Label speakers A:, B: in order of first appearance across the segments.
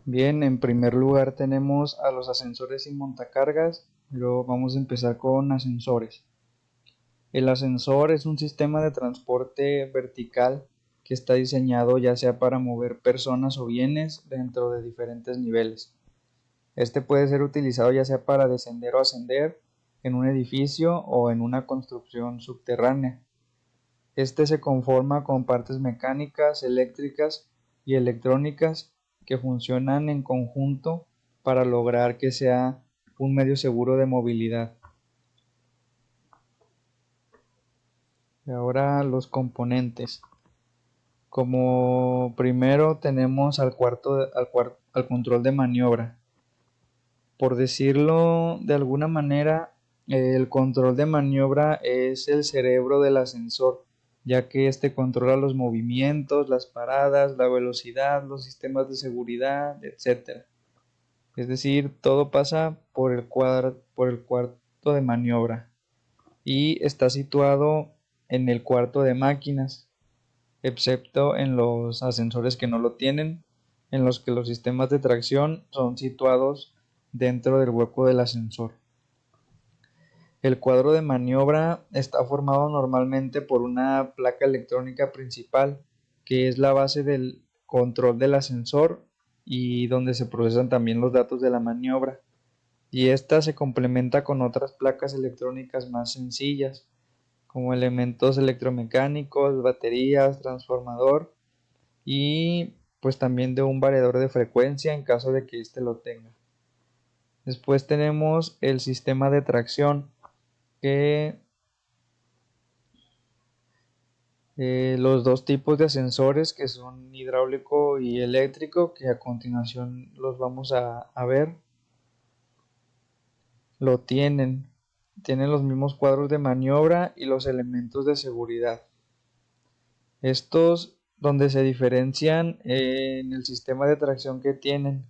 A: Bien, en primer lugar tenemos a los ascensores y montacargas. Luego vamos a empezar con ascensores. El ascensor es un sistema de transporte vertical que está diseñado ya sea para mover personas o bienes dentro de diferentes niveles. Este puede ser utilizado ya sea para descender o ascender en un edificio o en una construcción subterránea. Este se conforma con partes mecánicas, eléctricas y electrónicas que funcionan en conjunto para lograr que sea un medio seguro de movilidad. Y ahora los componentes. Como primero tenemos al control de maniobra. Por decirlo de alguna manera, el control de maniobra es el cerebro del ascensor, ya que este controla los movimientos, las paradas, la velocidad, los sistemas de seguridad, etcétera. Es decir, todo pasa por el cuarto de maniobra y está situado en el cuarto de máquinas, excepto en los ascensores que no lo tienen, en los que los sistemas de tracción son situados dentro del hueco del ascensor. El cuadro de maniobra está formado normalmente por una placa electrónica principal, que es la base del control del ascensor y donde se procesan también los datos de la maniobra. Y esta se complementa con otras placas electrónicas más sencillas, como elementos electromecánicos, baterías, transformador y pues también de un variador de frecuencia en caso de que éste lo tenga. Después tenemos el sistema de tracción, que los dos tipos de ascensores, que son hidráulico y eléctrico, que a continuación los vamos a ver, lo tienen los mismos cuadros de maniobra y los elementos de seguridad. Estos donde se diferencian en el sistema de tracción que tienen,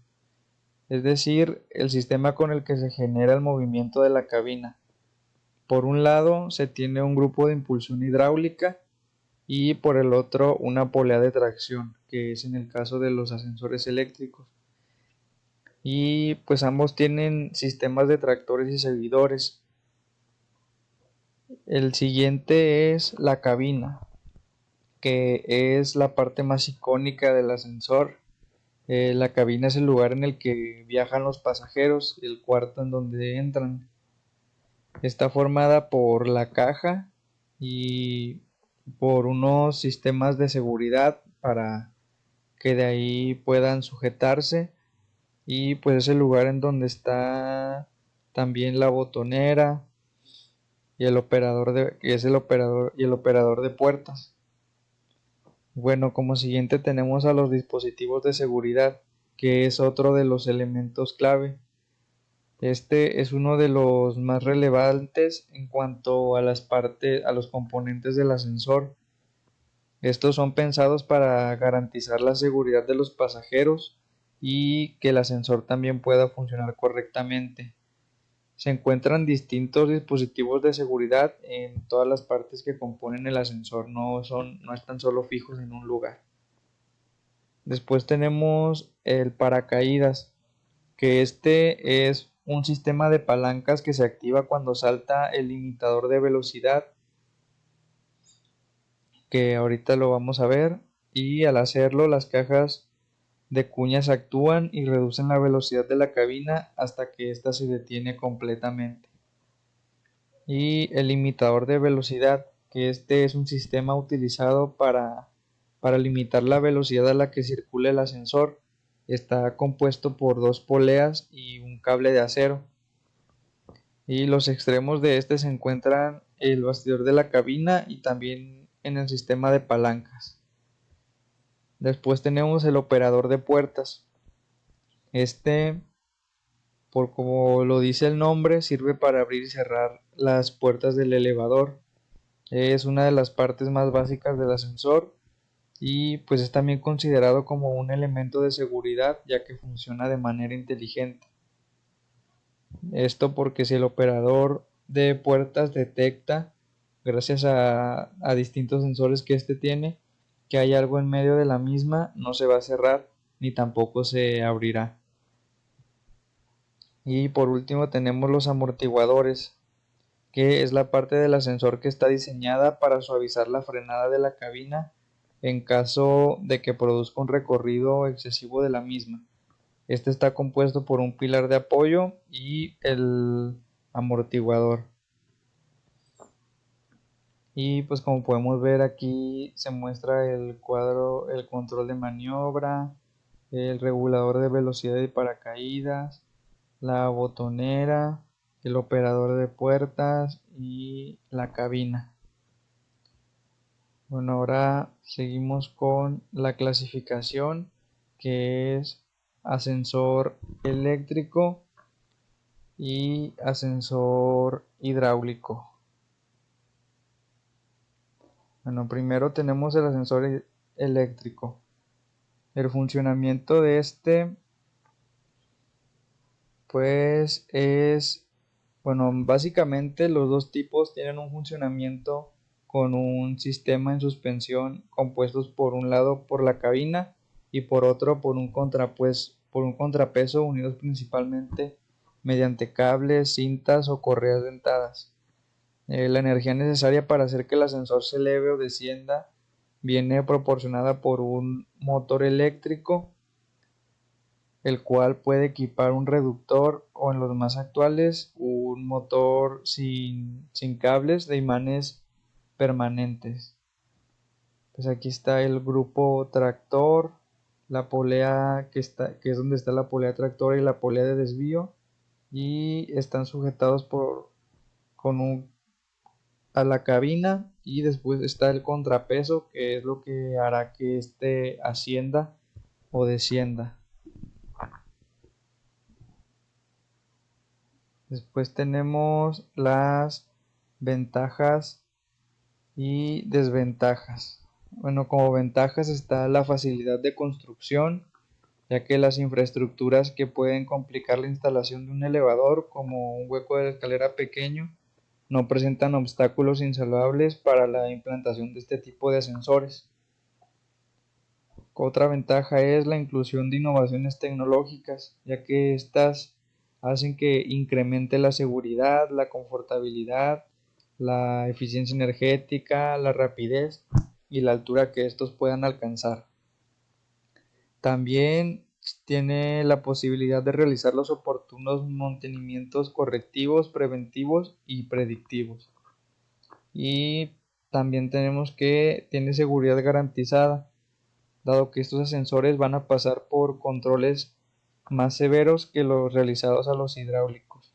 A: es decir, el sistema con el que se genera el movimiento de la cabina. Por un lado se tiene un grupo de impulsión hidráulica y por el otro una polea de tracción, que es en el caso de los ascensores eléctricos. Y pues ambos tienen sistemas de tractores y seguidores. El siguiente es la cabina, que es la parte más icónica del ascensor. La cabina es el lugar en el que viajan los pasajeros, el cuarto en donde entran. Está formada por la caja y por unos sistemas de seguridad para que de ahí puedan sujetarse, y pues es el lugar en donde está también la botonera y el operador de que es el operador de puertas. Bueno, como siguiente tenemos a los dispositivos de seguridad, que es otro de los elementos clave. Este es uno de los más relevantes en cuanto a a los componentes del ascensor. Estos son pensados para garantizar la seguridad de los pasajeros y que el ascensor también pueda funcionar correctamente. Se encuentran distintos dispositivos de seguridad en todas las partes que componen el ascensor, no están solo fijos en un lugar. Después tenemos el paracaídas, que este es un sistema de palancas que se activa cuando salta el limitador de velocidad, que ahorita lo vamos a ver, y al hacerlo las cajas de cuñas actúan y reducen la velocidad de la cabina hasta que ésta se detiene completamente. Y el limitador de velocidad, que este es un sistema utilizado para limitar la velocidad a la que circula el ascensor. Está compuesto por dos poleas y un cable de acero. Y los extremos de este se encuentran el bastidor de la cabina y también en el sistema de palancas. Después tenemos el operador de puertas. Este, por como lo dice el nombre, sirve para abrir y cerrar las puertas del elevador. Es una de las partes más básicas del ascensor y pues es también considerado como un elemento de seguridad, ya que funciona de manera inteligente. Esto porque si el operador de puertas detecta, gracias a distintos sensores que este tiene, que hay algo en medio de la misma, no se va a cerrar, ni tampoco se abrirá. Y por último tenemos los amortiguadores, que es la parte del ascensor que está diseñada para suavizar la frenada de la cabina en caso de que produzca un recorrido excesivo de la misma. Este está compuesto por un pilar de apoyo y el amortiguador. Y pues como podemos ver aquí se muestra el cuadro, el control de maniobra, el regulador de velocidad y paracaídas, la botonera, el operador de puertas y la cabina. Bueno, ahora seguimos con la clasificación, que es ascensor eléctrico y ascensor hidráulico. Bueno, primero tenemos el ascensor eléctrico. El funcionamiento de este pues es, bueno, básicamente los dos tipos tienen un funcionamiento con un sistema en suspensión compuestos por un lado por la cabina y por otro por un contrapeso unidos principalmente mediante cables, cintas o correas dentadas. La energía necesaria para hacer que el ascensor se eleve o descienda viene proporcionada por un motor eléctrico, el cual puede equipar un reductor o en los más actuales un motor sin cables de imanes permanentes. Pues aquí está el grupo tractor, la polea que es donde está la polea tractora y la polea de desvío, y están sujetados a la cabina, y después está el contrapeso, que es lo que hará que este ascienda o descienda. Después tenemos las ventajas y desventajas. Bueno, como ventajas está la facilidad de construcción, ya que las infraestructuras que pueden complicar la instalación de un elevador, como un hueco de la escalera pequeño, no presentan obstáculos insalvables para la implantación de este tipo de ascensores. Otra ventaja es la inclusión de innovaciones tecnológicas, ya que estas hacen que incremente la seguridad, la confortabilidad, la eficiencia energética, la rapidez y la altura que estos puedan alcanzar. También tiene la posibilidad de realizar los oportunos mantenimientos correctivos, preventivos y predictivos. Y también tenemos que tiene seguridad garantizada, dado que estos ascensores van a pasar por controles más severos que los realizados a los hidráulicos.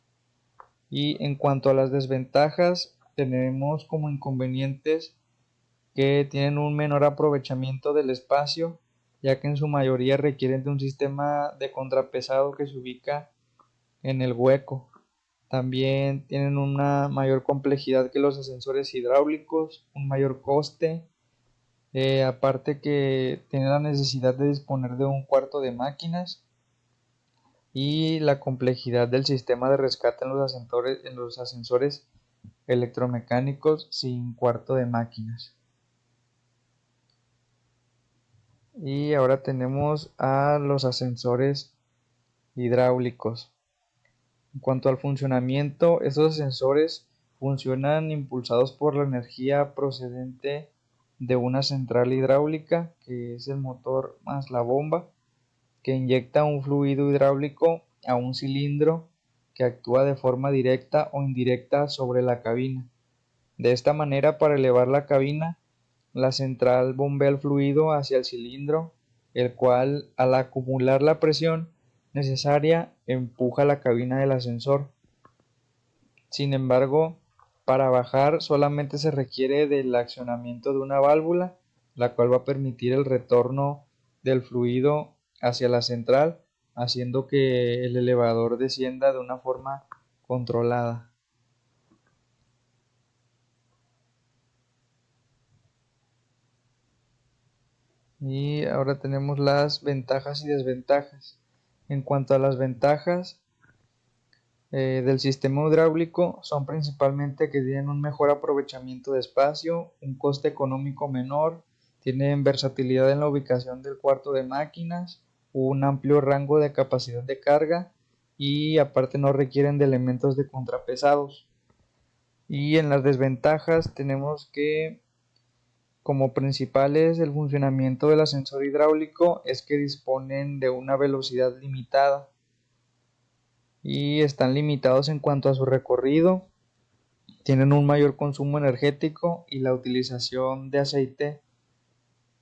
A: Y en cuanto a las desventajas, tenemos como inconvenientes que tienen un menor aprovechamiento del espacio, ya que en su mayoría requieren de un sistema de contrapesado que se ubica en el hueco. También tienen una mayor complejidad que los ascensores hidráulicos, un mayor coste. Aparte que tiene la necesidad de disponer de un cuarto de máquinas y la complejidad del sistema de rescate en los ascensores electromecánicos sin cuarto de máquinas. Y ahora tenemos a los ascensores hidráulicos. En cuanto al funcionamiento, estos ascensores funcionan impulsados por la energía procedente de una central hidráulica, que es el motor más la bomba, que inyecta un fluido hidráulico a un cilindro que actúa de forma directa o indirecta sobre la cabina. De esta manera, para elevar la cabina, la central bombea el fluido hacia el cilindro, el cual, al acumular la presión necesaria, empuja la cabina del ascensor. Sin embargo, para bajar solamente se requiere del accionamiento de una válvula, la cual va a permitir el retorno del fluido hacia la central, haciendo que el elevador descienda de una forma controlada. Y ahora tenemos las ventajas y desventajas. En cuanto a las ventajas del sistema hidráulico, son principalmente que tienen un mejor aprovechamiento de espacio, un coste económico menor, tienen versatilidad en la ubicación del cuarto de máquinas, un amplio rango de capacidad de carga y aparte no requieren de elementos de contrapesados. Y en las desventajas tenemos que como principales el funcionamiento del ascensor hidráulico es que disponen de una velocidad limitada y están limitados en cuanto a su recorrido, tienen un mayor consumo energético y la utilización de aceite,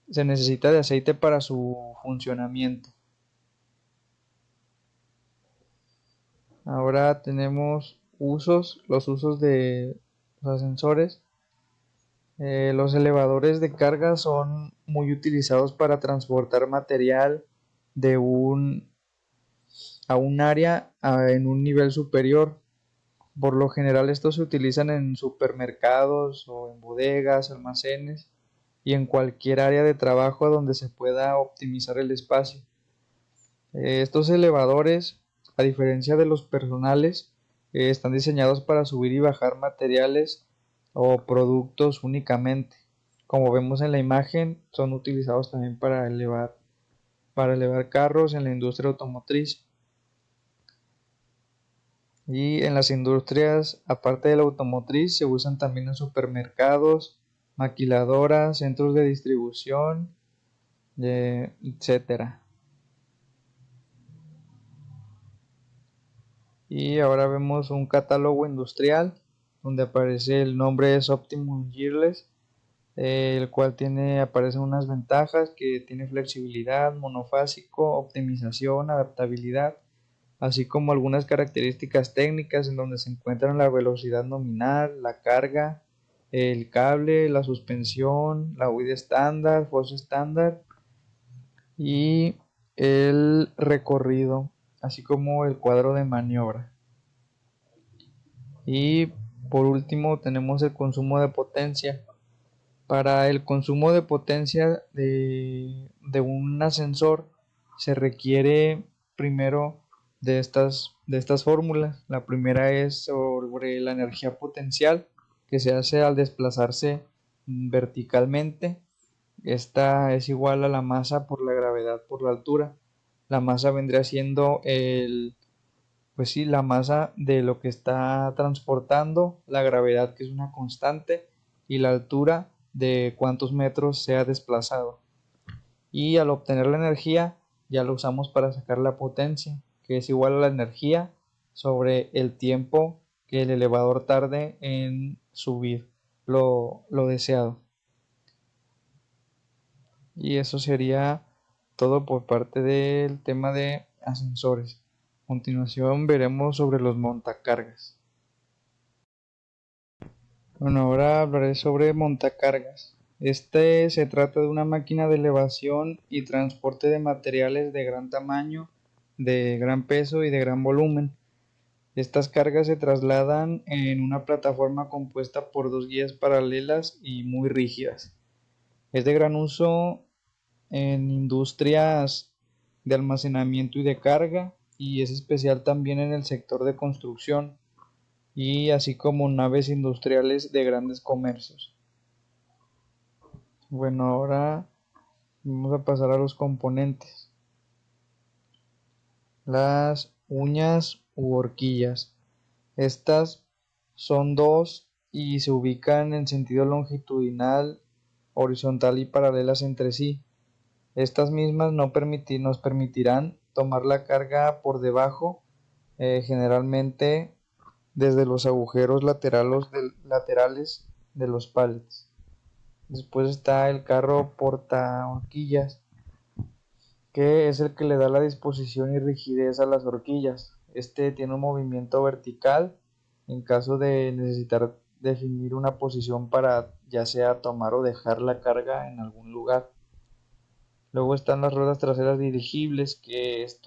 A: se necesita de aceite para su funcionamiento. Ahora tenemos los usos de los ascensores. Los elevadores de carga son muy utilizados para transportar material de a un área en un nivel superior. Por lo general estos se utilizan en supermercados o en bodegas, almacenes y en cualquier área de trabajo donde se pueda optimizar el espacio. Estos elevadores, a diferencia de los personales, están diseñados para subir y bajar materiales o productos únicamente. Como vemos en la imagen, son utilizados también para elevar carros en la industria automotriz. Y en las industrias, aparte de la automotriz, se usan también en supermercados, maquiladoras, centros de distribución, etcétera. Y ahora vemos un catálogo industrial donde aparece el nombre es Optimum Gearless, el cual aparecen unas ventajas que tiene flexibilidad, monofásico, optimización, adaptabilidad, así como algunas características técnicas en donde se encuentran la velocidad nominal, la carga, el cable, la suspensión, la huida estándar, foso estándar y el recorrido, así como el cuadro de maniobra. Y por último tenemos el consumo de potencia. Para el consumo de potencia de un ascensor se requiere primero de estas fórmulas. La primera es sobre la energía potencial que se hace al desplazarse verticalmente. Esta es igual a la masa por la gravedad por la altura. La masa vendría siendo pues sí, la masa de lo que está transportando, la gravedad que es una constante y la altura de cuántos metros se ha desplazado. Y al obtener la energía ya lo usamos para sacar la potencia, que es igual a la energía sobre el tiempo que el elevador tarde en subir lo deseado. Y eso sería todo por parte del tema de ascensores. A continuación veremos sobre los montacargas. Bueno, ahora hablaré sobre montacargas. Este se trata de una máquina de elevación y transporte de materiales de gran tamaño, de gran peso y de gran volumen. Estas cargas se trasladan en una plataforma compuesta por dos guías paralelas y muy rígidas. Es de gran uso en industrias de almacenamiento y de carga y es especial también en el sector de construcción y así como naves industriales de grandes comercios. Bueno, ahora vamos a pasar a los componentes. Las uñas u horquillas. Estas son dos y se ubican en sentido longitudinal, horizontal y paralelas entre sí. Estas mismas nos permitirán tomar la carga por debajo, generalmente desde los agujeros laterales de los pallets. Después está el carro porta horquillas, que es el que le da la disposición y rigidez a las horquillas. Este tiene un movimiento vertical en caso de necesitar definir una posición para ya sea tomar o dejar la carga en algún lugar. Luego están las ruedas traseras dirigibles, que estas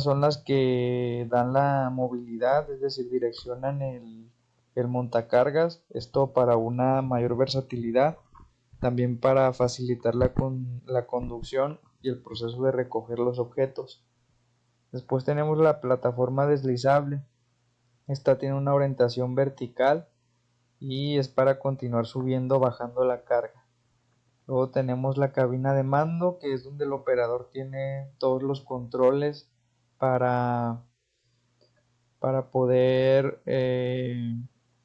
A: son las que dan la movilidad, es decir, direccionan el montacargas, esto para una mayor versatilidad, también para facilitar la conducción y el proceso de recoger los objetos. Después tenemos la plataforma deslizable, esta tiene una orientación vertical y es para continuar subiendo o bajando la carga. Luego tenemos la cabina de mando, que es donde el operador tiene todos los controles para, para poder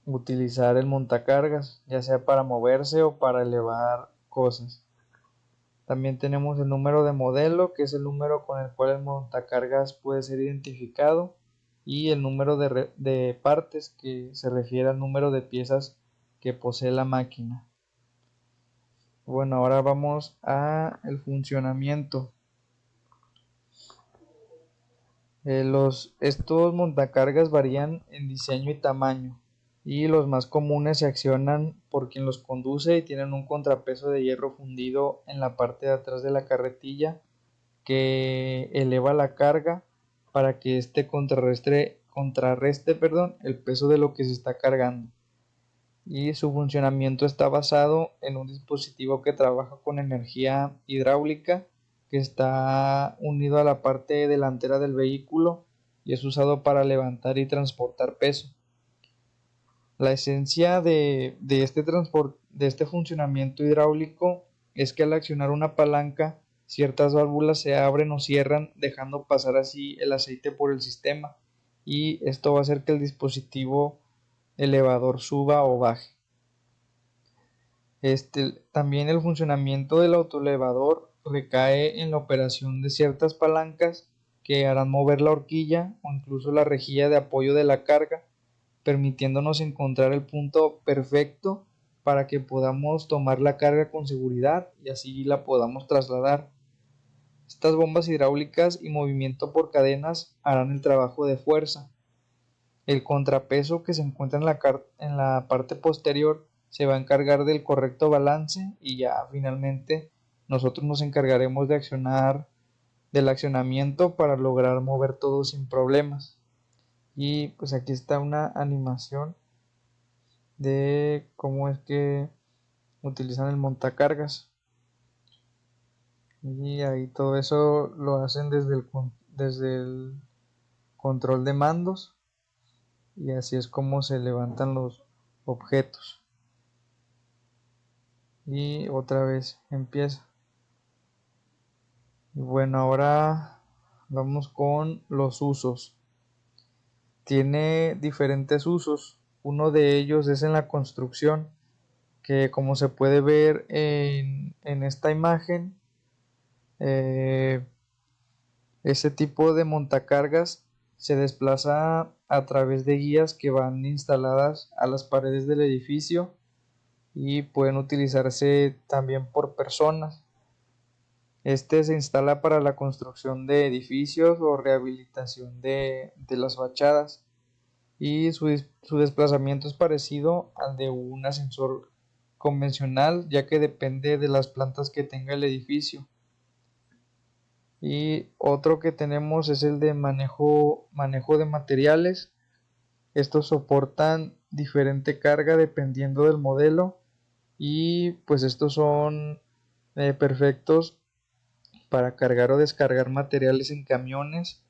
A: utilizar el montacargas, ya sea para moverse o para elevar cosas. También tenemos el número de modelo, que es el número con el cual el montacargas puede ser identificado, y el número de partes, que se refiere al número de piezas que posee la máquina. Bueno, ahora vamos a el funcionamiento. Estos montacargas varían en diseño y tamaño, y los más comunes se accionan por quien los conduce y tienen un contrapeso de hierro fundido en la parte de atrás de la carretilla que eleva la carga para que éste contrarreste, el peso de lo que se está cargando. Y su funcionamiento está basado en un dispositivo que trabaja con energía hidráulica, que está unido a la parte delantera del vehículo y es usado para levantar y transportar peso. La esencia de este funcionamiento hidráulico es que al accionar una palanca, ciertas válvulas se abren o cierran, dejando pasar así el aceite por el sistema, y esto va a hacer que el dispositivo elevador suba o baje. También el funcionamiento del autoelevador recae en la operación de ciertas palancas que harán mover la horquilla o incluso la rejilla de apoyo de la carga, permitiéndonos encontrar el punto perfecto para que podamos tomar la carga con seguridad y así la podamos trasladar. Estas bombas hidráulicas y movimiento por cadenas harán el trabajo de fuerza. El contrapeso que se encuentra en la parte posterior se va a encargar del correcto balance, y ya finalmente nosotros nos encargaremos del accionamiento para lograr mover todo sin problemas. Y pues aquí está una animación de cómo es que utilizan el montacargas, y ahí todo eso lo hacen desde el control de mandos, y así es como se levantan los objetos. Y otra vez empieza. Y bueno, ahora vamos con los usos. Tiene diferentes usos. Uno de ellos es en la construcción, que como se puede ver en esta imagen, ese tipo de montacargas se desplaza a través de guías que van instaladas a las paredes del edificio y pueden utilizarse también por personas. Este se instala para la construcción de edificios o rehabilitación de las fachadas, y su desplazamiento es parecido al de un ascensor convencional, ya que depende de las plantas que tenga el edificio. Y otro que tenemos es el de manejo de materiales. Estos soportan diferente carga dependiendo del modelo, y pues estos son perfectos para cargar o descargar materiales en camiones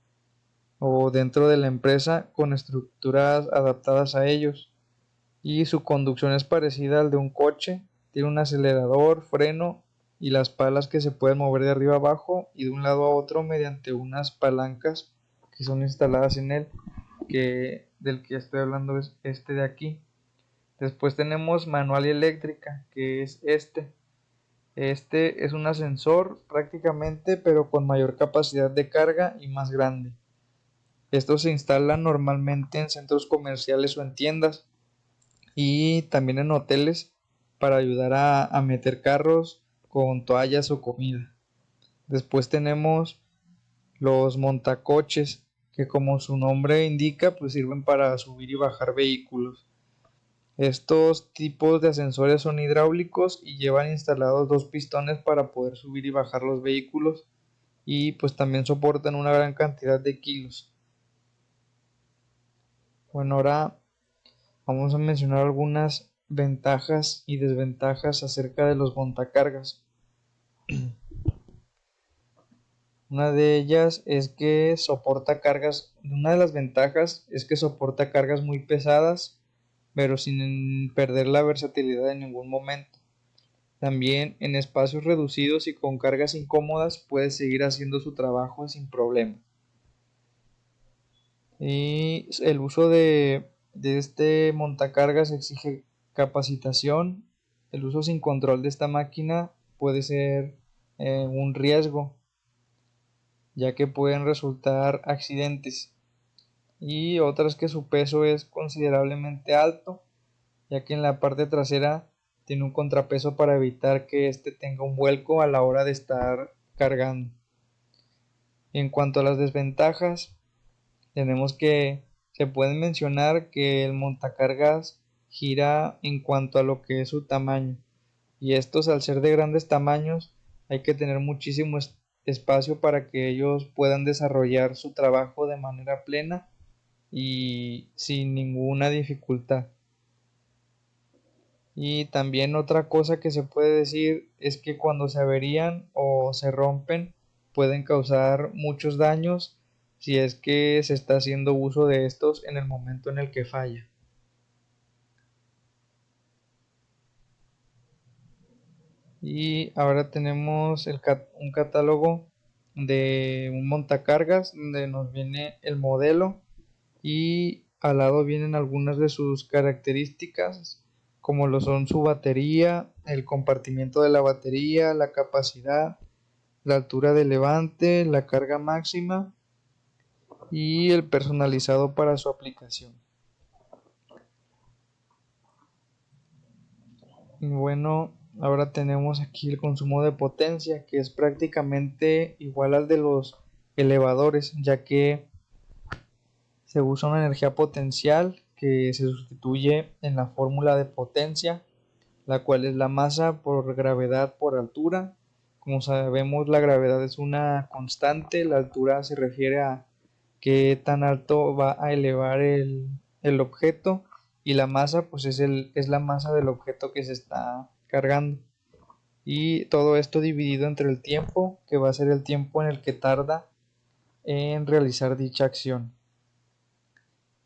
A: o dentro de la empresa con estructuras adaptadas a ellos. Y su conducción es parecida al de un coche, tiene un acelerador, freno y las palas que se pueden mover de arriba a abajo y de un lado a otro mediante unas palancas que son instaladas en él, que del que estoy hablando es este de aquí. Después tenemos manual y eléctrica, que es este es un ascensor prácticamente, pero con mayor capacidad de carga y más grande. Estos se instalan normalmente en centros comerciales o en tiendas, y también en hoteles, para ayudar a meter carros con toallas o comida. Después tenemos los montacoches, que como su nombre indica, pues sirven para subir y bajar vehículos. Estos tipos de ascensores son hidráulicos y llevan instalados dos pistones para poder subir y bajar los vehículos, y pues también soportan una gran cantidad de kilos. Bueno, ahora vamos a mencionar algunas ventajas y desventajas acerca de los montacargas. Una de ellas es que soporta cargas. Una de las ventajas es que soporta cargas muy pesadas, pero sin perder la versatilidad en ningún momento. También en espacios reducidos y con cargas incómodas puede seguir haciendo su trabajo sin problema. Y el uso de este montacargas exige capacitación. El uso sin control de esta máquina puede ser un riesgo, ya que pueden resultar accidentes. Y otras que su peso es considerablemente alto, ya que en la parte trasera tiene un contrapeso para evitar que éste tenga un vuelco a la hora de estar cargando. En cuanto a las desventajas, tenemos que se pueden mencionar que el montacargas gira en cuanto a lo que es su tamaño, y estos, al ser de grandes tamaños, hay que tener muchísimo espacio para que ellos puedan desarrollar su trabajo de manera plena y sin ninguna dificultad. Y también otra cosa que se puede decir es que cuando se averían o se rompen pueden causar muchos daños si es que se está haciendo uso de estos en el momento en el que falla. Y ahora tenemos un catálogo de un montacargas donde nos viene el modelo y al lado vienen algunas de sus características, como lo son su batería, el compartimiento de la batería, la capacidad, la altura de levante, la carga máxima y el personalizado para su aplicación. Bueno, ahora tenemos aquí el consumo de potencia, que es prácticamente igual al de los elevadores, ya que se usa una energía potencial que se sustituye en la fórmula de potencia, la cual es la masa por gravedad por altura. Como sabemos, la gravedad es una constante, la altura se refiere a qué tan alto va a elevar el objeto, y la masa pues es la masa del objeto que se está cargando. Y todo esto dividido entre el tiempo, que va a ser el tiempo en el que tarda en realizar dicha acción.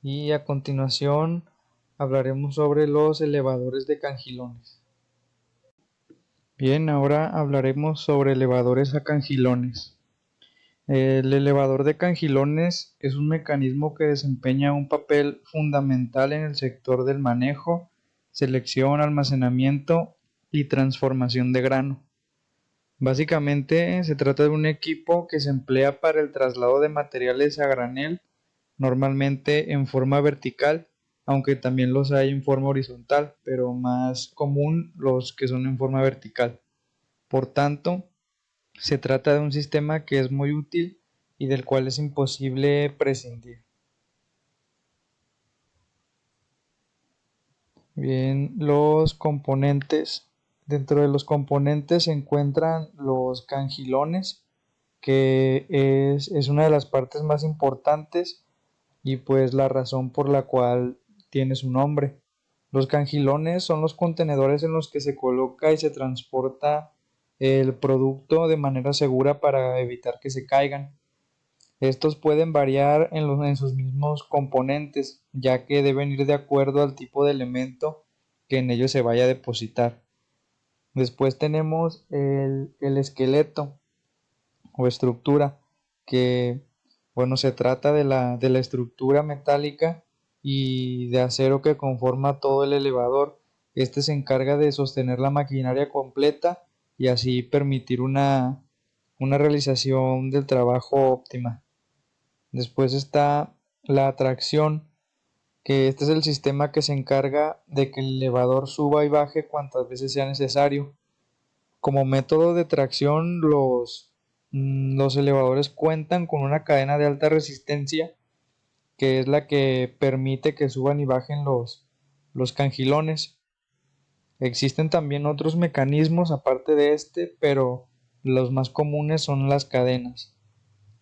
A: Y a continuación hablaremos sobre los elevadores de cangilones. Bien, ahora hablaremos sobre elevadores a cangilones. El elevador de cangilones es un mecanismo que desempeña un papel fundamental en el sector del manejo, selección, almacenamiento y transformación de grano. Básicamente se trata de un equipo que se emplea para el traslado de materiales a granel, normalmente en forma vertical, aunque también los hay en forma horizontal, pero más común los que son en forma vertical. Por tanto, se trata de un sistema que es muy útil y del cual es imposible prescindir. Bien, los componentes. Dentro de los componentes se encuentran los cangilones, que es una de las partes más importantes y pues la razón por la cual tiene su nombre. Los cangilones son los contenedores en los que se coloca y se transporta el producto de manera segura para evitar que se caigan. Estos pueden variar en sus mismos componentes, ya que deben ir de acuerdo al tipo de elemento que en ellos se vaya a depositar. Después tenemos el esqueleto o estructura, que bueno, se trata de la estructura metálica y de acero que conforma todo el elevador. Este se encarga de sostener la maquinaria completa y así permitir una realización del trabajo óptima. Después está la tracción, que este es el sistema que se encarga de que el elevador suba y baje cuantas veces sea necesario. Como método de tracción, los elevadores cuentan con una cadena de alta resistencia, que es la que permite que suban y bajen los cangilones. Existen también otros mecanismos aparte de este, pero los más comunes son las cadenas.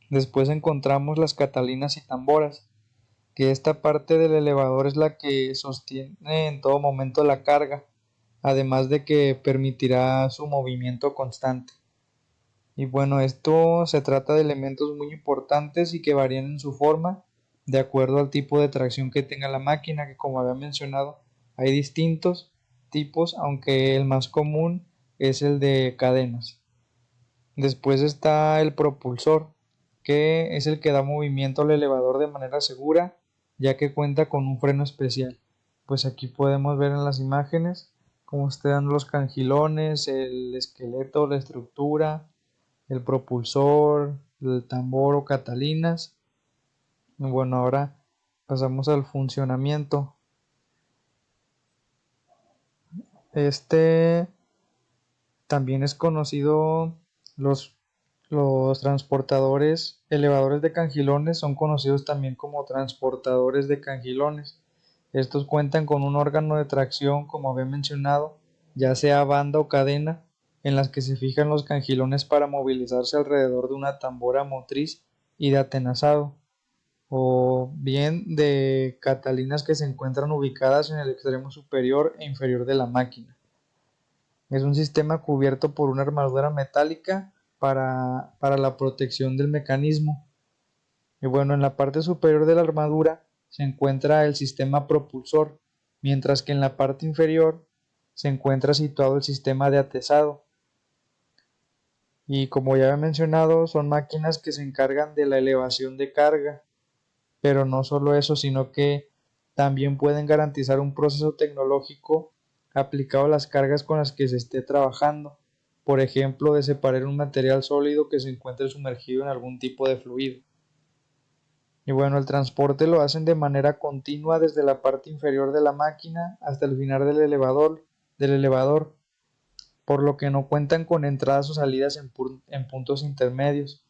A: Después encontramos las catalinas y tamboras, que esta parte del elevador es la que sostiene en todo momento la carga, además de que permitirá su movimiento constante. Y bueno, esto se trata de elementos muy importantes y que varían en su forma de acuerdo al tipo de tracción que tenga la máquina, que como había mencionado, hay distintos tipos, aunque el más común es el de cadenas. Después está el propulsor, que es el que da movimiento al elevador de manera segura, ya que cuenta con un freno especial. Pues aquí podemos ver en las imágenes cómo están los cangilones, el esqueleto, la estructura, el propulsor, el tambor o catalinas. Bueno, ahora pasamos al funcionamiento. Este también es conocido, los, los transportadores, elevadores de cangilones son conocidos también como transportadores de cangilones. Estos cuentan con un órgano de tracción, como había mencionado, ya sea banda o cadena, en las que se fijan los cangilones para movilizarse alrededor de una tambora motriz y de atenazado, o bien de catalinas que se encuentran ubicadas en el extremo superior e inferior de la máquina. Es un sistema cubierto por una armadura metálica para la protección del mecanismo. Y bueno, en la parte superior de la armadura se encuentra el sistema propulsor, mientras que en la parte inferior se encuentra situado el sistema de atezado. Y como ya he mencionado, son máquinas que se encargan de la elevación de carga, pero no solo eso, sino que también pueden garantizar un proceso tecnológico aplicado a las cargas con las que se esté trabajando. Por ejemplo, de separar un material sólido que se encuentre sumergido en algún tipo de fluido. Y bueno, el transporte lo hacen de manera continua desde la parte inferior de la máquina hasta el final del elevador, por lo que no cuentan con entradas o salidas en puntos intermedios.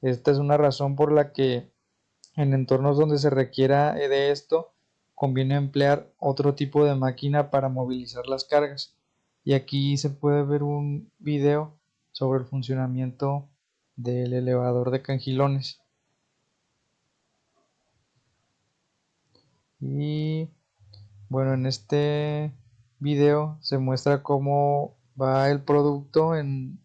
A: Esta es una razón por la que en entornos donde se requiera de esto, conviene emplear otro tipo de máquina para movilizar las cargas. Y aquí se puede ver un video sobre el funcionamiento del elevador de cangilones. Y bueno, en este video se muestra cómo va el producto en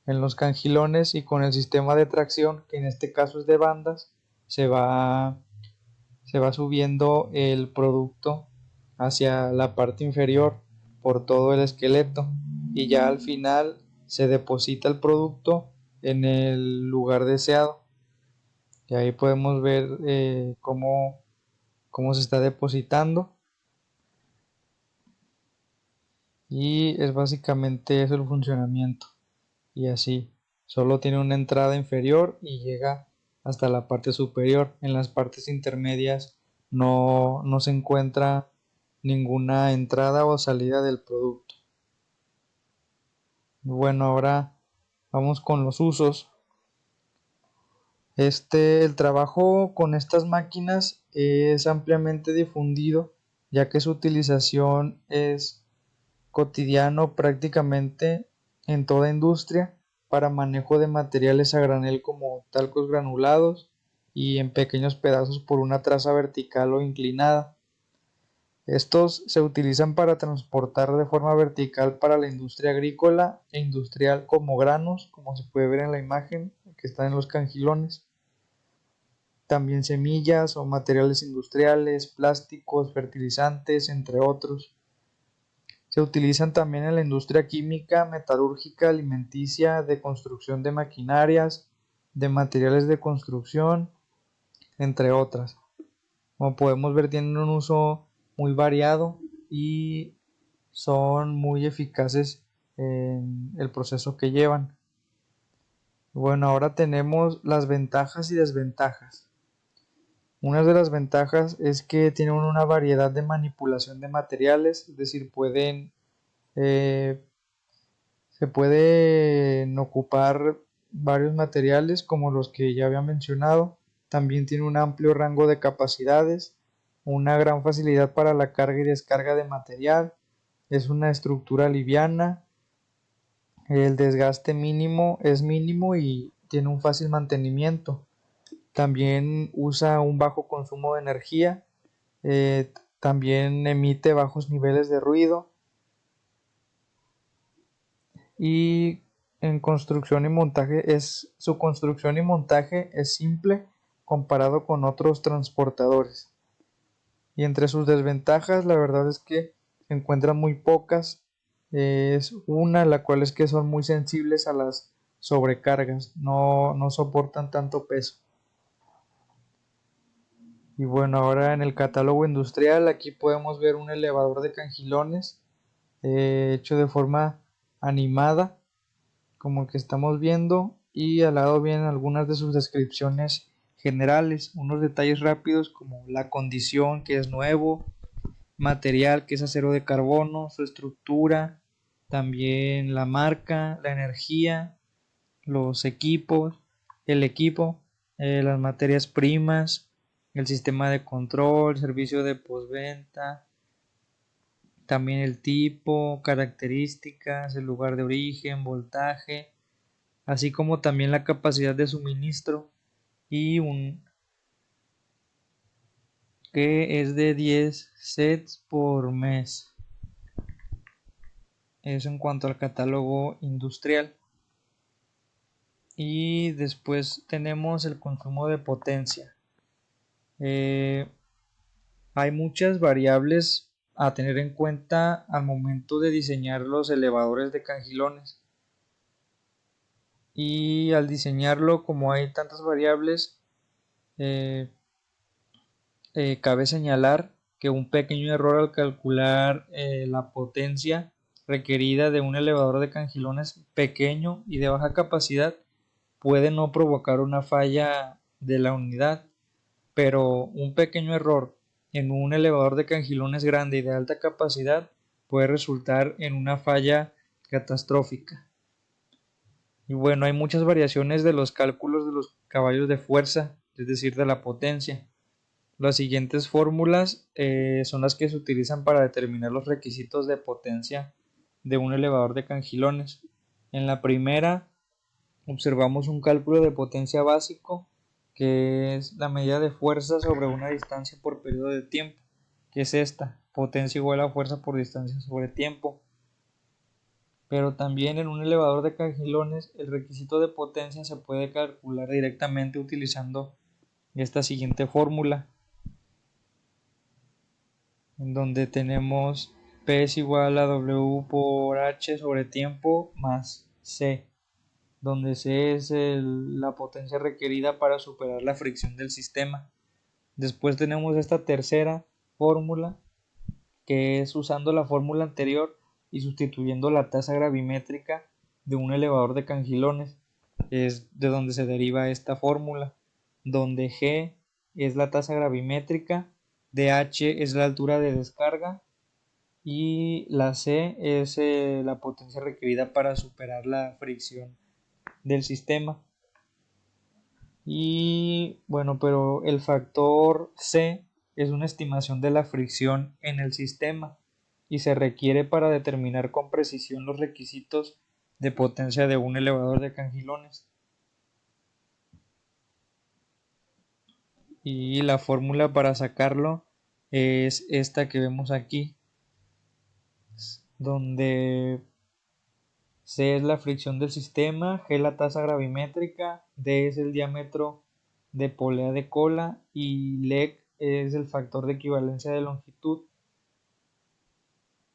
A: los cangilones, y con el sistema de tracción, que en este caso es de bandas, se va se va subiendo el producto hacia la parte inferior por todo el esqueleto, y ya al final se deposita el producto en el lugar deseado. Y ahí podemos ver cómo se está depositando, y es básicamente eso el funcionamiento. Y así, solo tiene una entrada inferior y llega hasta la parte superior. En las partes intermedias no se encuentra ninguna entrada o salida del producto. Bueno, ahora vamos con los usos. El trabajo con estas máquinas es ampliamente difundido, ya que su utilización es cotidiano prácticamente en toda industria para manejo de materiales a granel como talcos granulados y en pequeños pedazos por una traza vertical o inclinada. Estos se utilizan para transportar de forma vertical para la industria agrícola e industrial, como granos, como se puede ver en la imagen que está en los cangilones. También semillas o materiales industriales, plásticos, fertilizantes, entre otros. Se utilizan también en la industria química, metalúrgica, alimenticia, de construcción de maquinarias, de materiales de construcción, entre otras. Como podemos ver, tienen un uso muy variado y son muy eficaces en el proceso que llevan. Bueno, ahora tenemos las ventajas y desventajas. Una de las ventajas es que tienen una variedad de manipulación de materiales, es decir, eh, se pueden ocupar varios materiales como los que ya había mencionado. También tiene un amplio rango de capacidades, una gran facilidad para la carga y descarga de material. Es una estructura liviana, el desgaste mínimo es mínimo y tiene un fácil mantenimiento. También usa un bajo consumo de energía, también emite bajos niveles de ruido, y su construcción y montaje es simple comparado con otros transportadores. Y entre sus desventajas, la verdad es que se encuentran muy pocas. es una, la cual es que son muy sensibles a las sobrecargas, no soportan tanto peso. Y bueno, ahora en el catálogo industrial aquí podemos ver un elevador de cangilones hecho de forma animada, como el que estamos viendo, y al lado vienen algunas de sus descripciones generales, unos detalles rápidos como la condición, que es nuevo, material, que es acero de carbono, su estructura, también la marca, la energía, los equipos, el equipo, las materias primas, el sistema de control, servicio de postventa, también el tipo, características, el lugar de origen, voltaje, así como también la capacidad de suministro y un que es de 10 sets por mes. Eso en cuanto al catálogo industrial. Y después tenemos el consumo de potencia. Eh, Hay muchas variables a tener en cuenta al momento de diseñar los elevadores de cangilones. Y al diseñarlo, como hay tantas variables, eh, cabe señalar que un pequeño error al calcular la potencia requerida de un elevador de cangilones pequeño y de baja capacidad puede no provocar una falla de la unidad, pero un pequeño error en un elevador de cangilones grande y de alta capacidad puede resultar en una falla catastrófica. Y bueno, hay muchas variaciones de los cálculos de los caballos de fuerza, es decir, de la potencia. Las siguientes fórmulas son las que se utilizan para determinar los requisitos de potencia de un elevador de cangilones. En la primera observamos un cálculo de potencia básico, que es la medida de fuerza sobre una distancia por periodo de tiempo, que es esta, potencia igual a fuerza por distancia sobre tiempo. Pero también en un elevador de cangilones el requisito de potencia se puede calcular directamente utilizando esta siguiente fórmula, en donde tenemos P es igual a W por H sobre tiempo más C, donde C es la potencia requerida para superar la fricción del sistema. Después tenemos esta tercera fórmula, que es usando la fórmula anterior y sustituyendo la tasa gravimétrica de un elevador de cangilones. Es de donde se deriva esta fórmula, donde G es la tasa gravimétrica, dH es la altura de descarga y la C es la potencia requerida para superar la fricción del sistema. Y bueno, pero el factor C es una estimación de la fricción en el sistema y se requiere para determinar con precisión los requisitos de potencia de un elevador de cangilones. Y la fórmula para sacarlo es esta que vemos aquí, donde C es la fricción del sistema, G la tasa gravimétrica, D es el diámetro de polea de cola y LEC es el factor de equivalencia de longitud.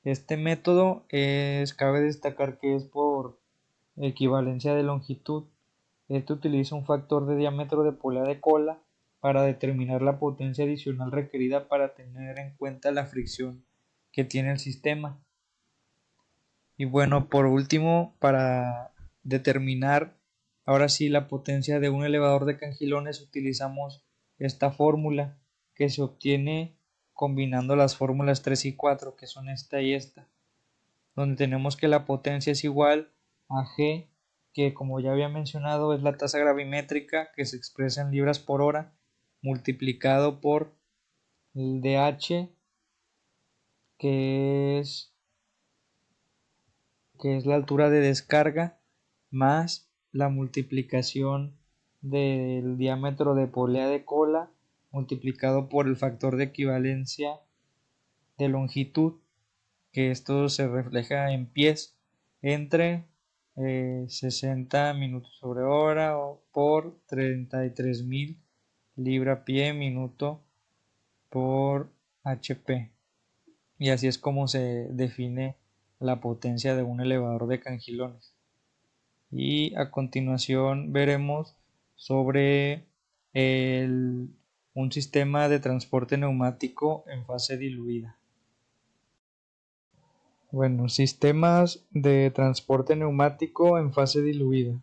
A: Este método cabe destacar que es por equivalencia de longitud. Este utiliza un factor de diámetro de polea de cola para determinar la potencia adicional requerida para tener en cuenta la fricción que tiene el sistema. Y bueno, por último, para determinar ahora sí la potencia de un elevador de cangilones, utilizamos esta fórmula que se obtiene combinando las fórmulas 3 y 4, que son esta y esta, donde tenemos que la potencia es igual a G, que como ya había mencionado es la tasa gravimétrica que se expresa en libras por hora, multiplicado por el dH, que es la altura de descarga, más la multiplicación del diámetro de polea de cola multiplicado por el factor de equivalencia de longitud, que esto se refleja en pies, entre 60 minutos sobre hora o por 33.000 libra pie minuto por HP. Y así es como se define la potencia de un elevador de cangilones. Y a continuación veremos sobre un sistema de transporte neumático en fase diluida. Bueno, sistemas de transporte neumático en fase diluida.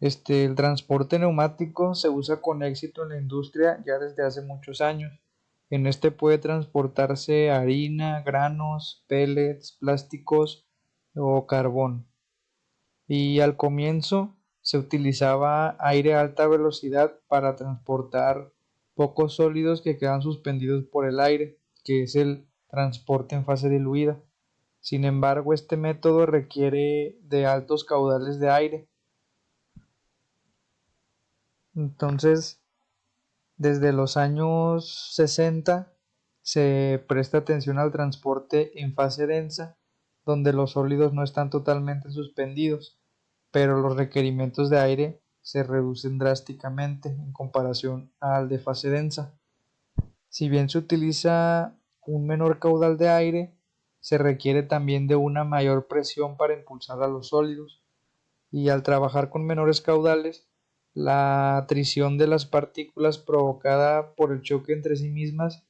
A: El transporte neumático se usa con éxito en la industria ya desde hace muchos años. En este puede transportarse harina, granos, pellets, plásticos o carbón. Y al comienzo se utilizaba aire a alta velocidad para transportar pocos sólidos que quedan suspendidos por el aire, que es el transporte en fase diluida. Sin embargo, este método requiere de altos caudales de aire. Entonces, desde los años 60 se presta atención al transporte en fase densa, donde los sólidos no están totalmente suspendidos, pero los requerimientos de aire se reducen drásticamente en comparación al de fase densa. Si bien se utiliza un menor caudal de aire, se requiere también de una mayor presión para impulsar a los sólidos, y al trabajar con menores caudales, la atrición de las partículas provocada por el choque entre sí mismas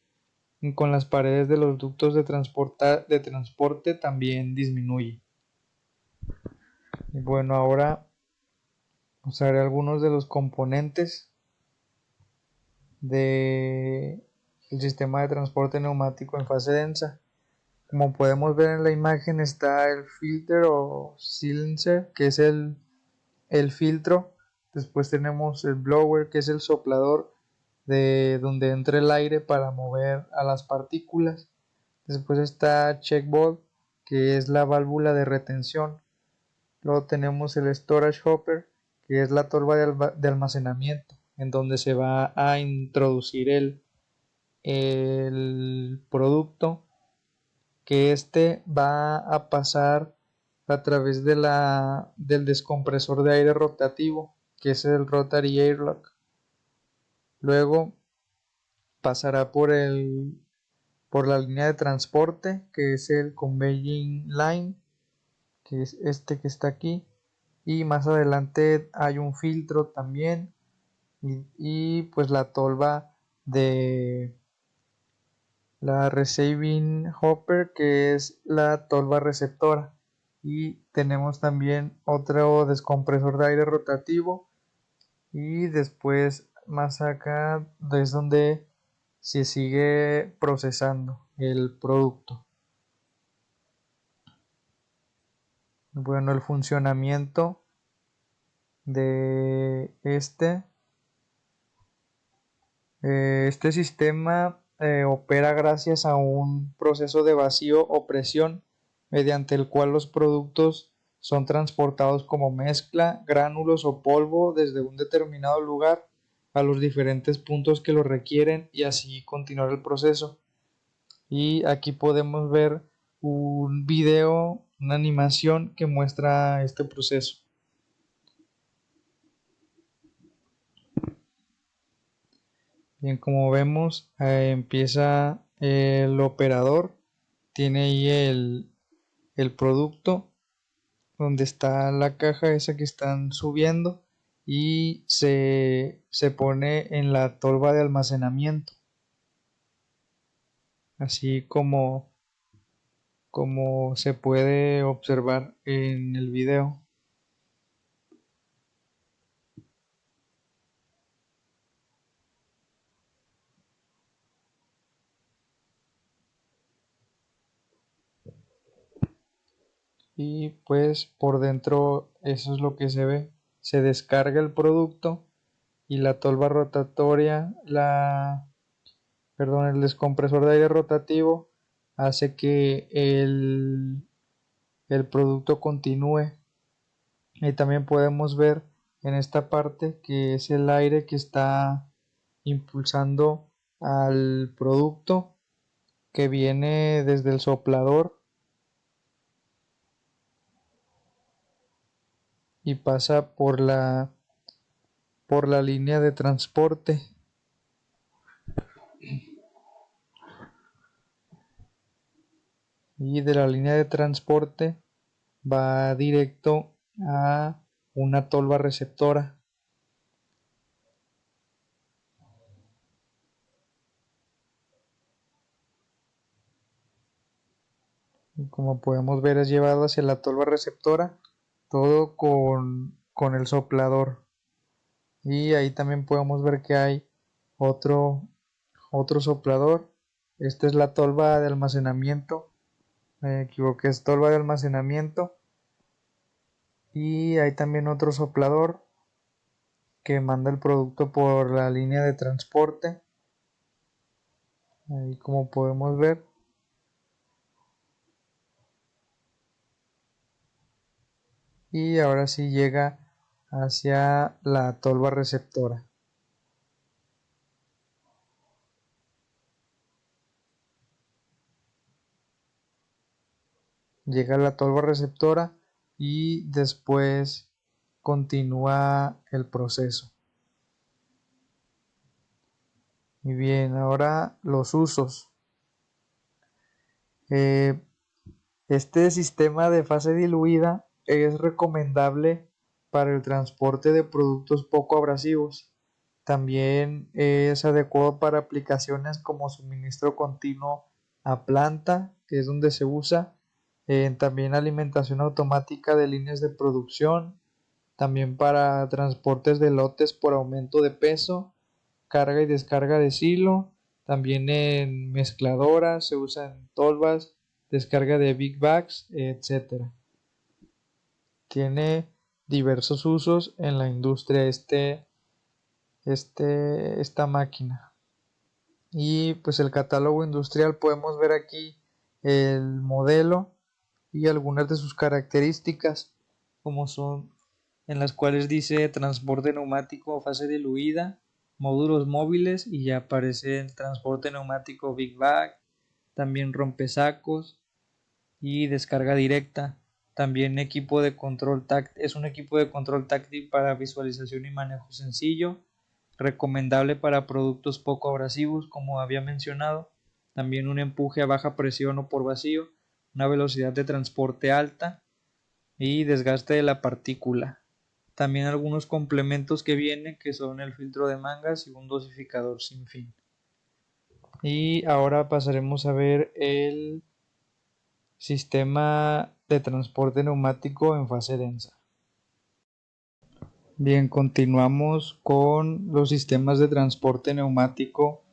A: con las paredes de los ductos de transporte también disminuye. Y bueno, ahora usaré algunos de los componentes del sistema de transporte neumático en fase densa. Como podemos ver en la imagen está el filter o silencer, que es el filtro. Después tenemos el blower, que es el soplador de donde entra el aire para mover a las partículas. Después está check valve, que es la válvula de retención. Luego tenemos el storage hopper, que es la torba de almacenamiento, en donde se va a introducir el producto, que va a pasar a través del descompresor de aire rotativo, que es el rotary airlock. Luego pasará por la línea de transporte, que es el conveying line, que es este que está aquí. Y más adelante hay un filtro también. Y pues la tolva de la receiving hopper, que es la tolva receptora. Y tenemos también otro descompresor de aire rotativo. Y después más acá es donde se sigue procesando el producto. Bueno, el funcionamiento de este sistema opera gracias a un proceso de vacío o presión mediante el cual los productos son transportados como mezcla, gránulos o polvo desde un determinado lugar a los diferentes puntos que lo requieren y así continuar el proceso. Y aquí podemos ver un video, una animación que muestra este proceso. Bien, como vemos, empieza el operador, tiene ahí el producto, donde está la caja esa que están subiendo, y se pone en la tolva de almacenamiento, así como se puede observar en el video. Y pues por dentro eso es lo que se ve. Se descarga el producto y la tolva rotatoria, el descompresor de aire rotativo hace que el producto continúe. Y también podemos ver en esta parte que es el aire que está impulsando al producto, que viene desde el soplador y pasa por la línea de transporte. y de la línea de transporte va directo a una tolva receptora. Y como podemos ver, es llevado hacia la tolva receptora, todo con el soplador. Y ahí también podemos ver que hay otro, otro soplador. Esta es la tolva de almacenamiento. Me equivoqué, es tolva de almacenamiento. Y hay también otro soplador que manda el producto por la línea de transporte. Ahí como podemos ver. Y ahora sí llega hacia la tolva receptora. Llega a la tolva receptora y después continúa el proceso. Y bien, ahora los usos. Este sistema de fase diluida es recomendable para el transporte de productos poco abrasivos. También es adecuado para aplicaciones como suministro continuo a planta, que es donde se usa, también alimentación automática de líneas de producción, también para transportes de lotes por aumento de peso, carga y descarga de silo, también en mezcladoras, se usa en tolvas, descarga de big bags, etcétera. Tiene diversos usos en la industria esta máquina. Y pues el catálogo industrial, podemos ver aquí el modelo y algunas de sus características, como son en las cuales dice transporte neumático fase diluida, módulos móviles, y ya aparece el transporte neumático Big Bag, también rompesacos y descarga directa. También equipo de control táctil, es un equipo de control táctil para visualización y manejo sencillo, recomendable para productos poco abrasivos, como había mencionado. También un empuje a baja presión o por vacío, una velocidad de transporte alta y desgaste de la partícula. También algunos complementos que vienen, que son el filtro de mangas y un dosificador sin fin. Y ahora pasaremos a ver el sistema de transporte neumático en fase densa. Bien, continuamos con los sistemas de transporte neumático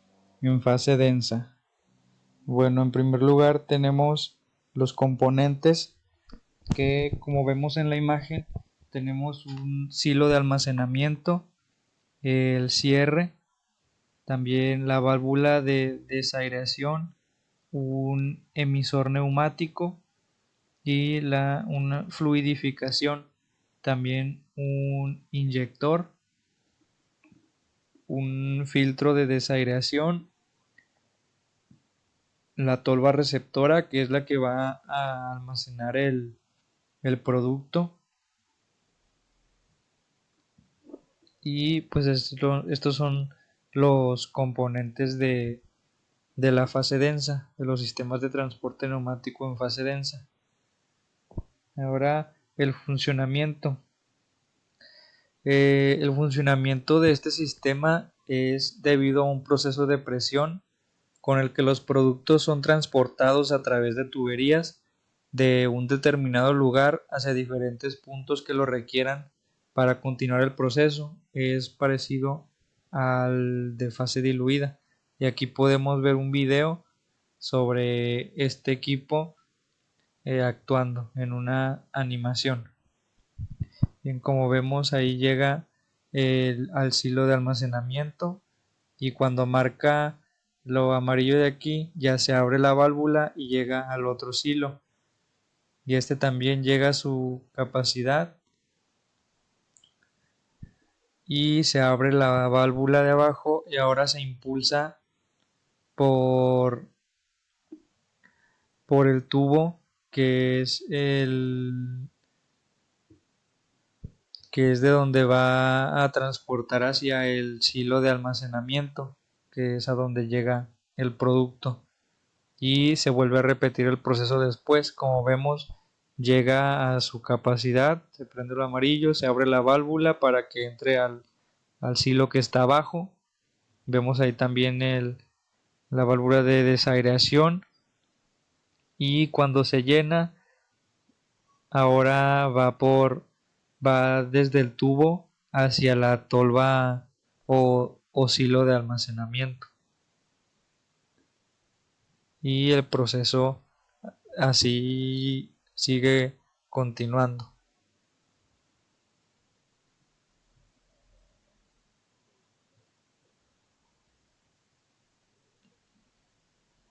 A: en fase densa. Bueno, en primer lugar tenemos los componentes, que como vemos en la imagen tenemos un silo de almacenamiento, el cierre, también la válvula de desaireación, un emisor neumático y una fluidificación, también un inyector, un filtro de desaireación, la tolva receptora, que es la que va a almacenar el producto, y pues estos son los componentes de la fase densa, de los sistemas de transporte neumático en fase densa. Ahora el funcionamiento. El funcionamiento de este sistema es debido a un proceso de presión con el que los productos son transportados a través de tuberías de un determinado lugar hacia diferentes puntos que lo requieran para continuar el proceso. Es parecido al de fase diluida. Y aquí podemos ver un video sobre este equipo actuando en una animación. Bien, como vemos, ahí llega al silo de almacenamiento, y cuando marca lo amarillo de aquí ya se abre la válvula y llega al otro silo, y este también llega a su capacidad y se abre la válvula de abajo, y ahora se impulsa por, por el tubo que es de donde va a transportar hacia el silo de almacenamiento, que es a donde llega el producto. y se vuelve a repetir el proceso después. Como vemos, llega a su capacidad, se prende el amarillo, se abre la válvula para que entre al silo que está abajo. Vemos ahí también la válvula de desaireación, y cuando se llena, ahora va desde el tubo hacia la tolva o silo de almacenamiento, y el proceso así sigue continuando.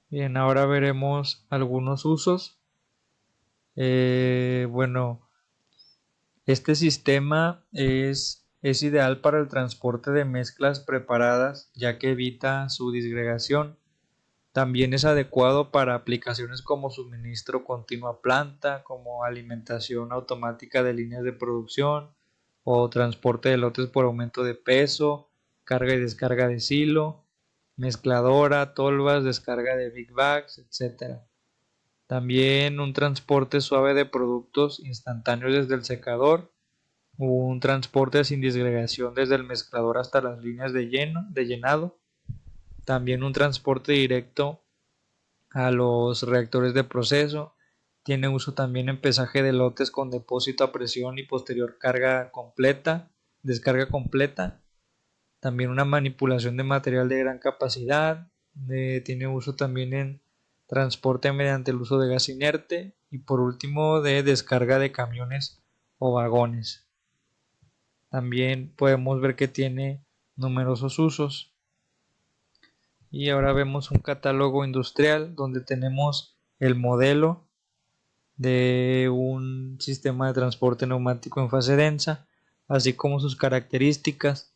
A: Bien, ahora veremos algunos usos. Bueno, este sistema es ideal para el transporte de mezclas preparadas, ya que evita su disgregación. También es adecuado para aplicaciones como suministro continuo a planta, como alimentación automática de líneas de producción o transporte de lotes por aumento de peso, carga y descarga de silo, mezcladora, tolvas, descarga de big bags, etc. También un transporte suave de productos instantáneos desde el secador, un transporte sin disgregación desde el mezclador hasta las líneas de llenado. También un transporte directo a los reactores de proceso. Tiene uso también en pesaje de lotes con depósito a presión y posterior descarga completa. También una manipulación de material de gran capacidad. Tiene uso también en transporte mediante el uso de gas inerte. Y por último, de descarga de camiones o vagones. También podemos ver que tiene numerosos usos. Y ahora vemos un catálogo industrial donde tenemos el modelo de un sistema de transporte neumático en fase densa, así como sus características,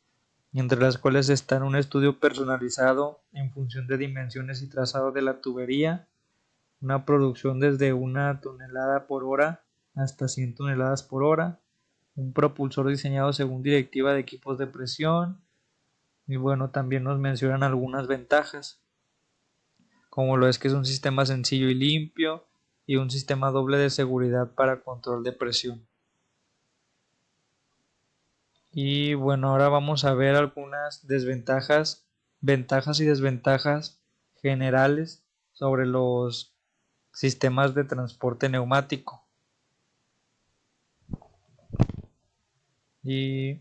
A: entre las cuales están un estudio personalizado en función de dimensiones y trazado de la tubería, una producción desde 1 tonelada por hora hasta 100 toneladas por hora, un propulsor diseñado según directiva de equipos de presión, y bueno, también nos mencionan algunas ventajas, como lo es que es un sistema sencillo y limpio y un sistema doble de seguridad para control de presión. Y bueno, ahora vamos a ver algunas ventajas y desventajas generales sobre los sistemas de transporte neumático. Y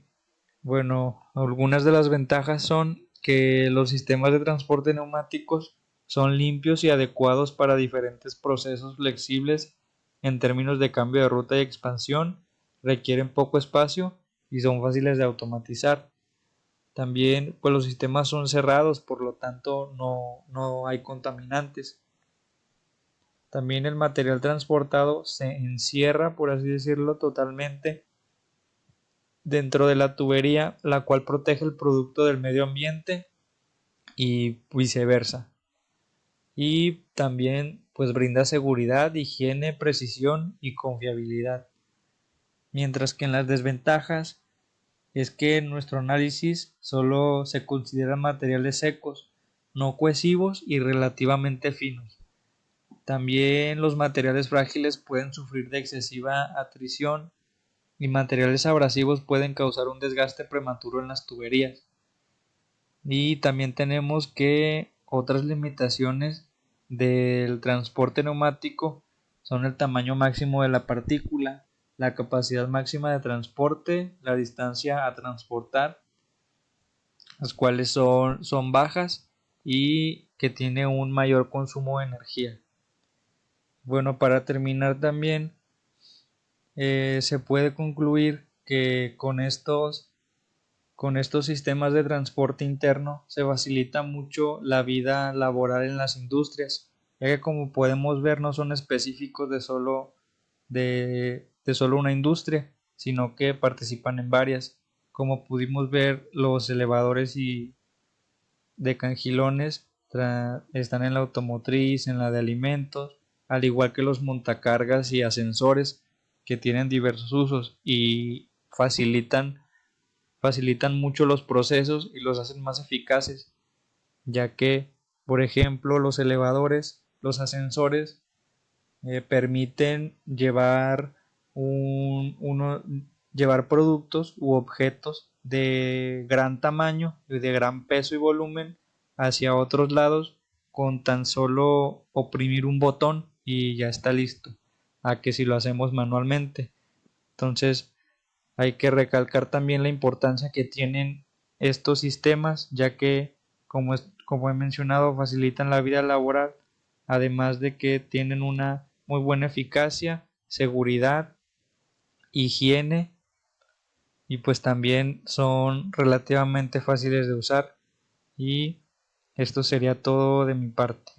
A: bueno, algunas de las ventajas son que los sistemas de transporte neumáticos son limpios y adecuados para diferentes procesos flexibles en términos de cambio de ruta y expansión, requieren poco espacio y son fáciles de automatizar. También, pues los sistemas son cerrados, por lo tanto no hay contaminantes. También el material transportado se encierra, por así decirlo, totalmente dentro de la tubería, la cual protege el producto del medio ambiente y viceversa. Y también pues brinda seguridad, higiene, precisión y confiabilidad. Mientras que en las desventajas es que en nuestro análisis solo se consideran materiales secos, no cohesivos y relativamente finos. También los materiales frágiles pueden sufrir de excesiva atrición y materiales abrasivos pueden causar un desgaste prematuro en las tuberías. Y también tenemos que otras limitaciones del transporte neumático son el tamaño máximo de la partícula, la capacidad máxima de transporte, la distancia a transportar, las cuales son bajas y que tiene un mayor consumo de energía. Bueno, para terminar también se puede concluir que con estos sistemas de transporte interno se facilita mucho la vida laboral en las industrias, ya que como podemos ver no son específicos de solo una industria, sino que participan en varias. Como pudimos ver, los elevadores y de cangilones están en la automotriz, en la de alimentos, al igual que los montacargas y ascensores que tienen diversos usos y facilitan mucho los procesos y los hacen más eficaces, ya que, por ejemplo, los elevadores los ascensores permiten llevar productos u objetos de gran tamaño y de gran peso y volumen hacia otros lados con tan solo oprimir un botón y ya está listo, a que si lo hacemos manualmente. Entonces hay que recalcar también la importancia que tienen estos sistemas, ya que, como he mencionado, facilitan la vida laboral, además de que tienen una muy buena eficacia, seguridad, higiene y pues también son relativamente fáciles de usar. Y esto sería todo de mi parte.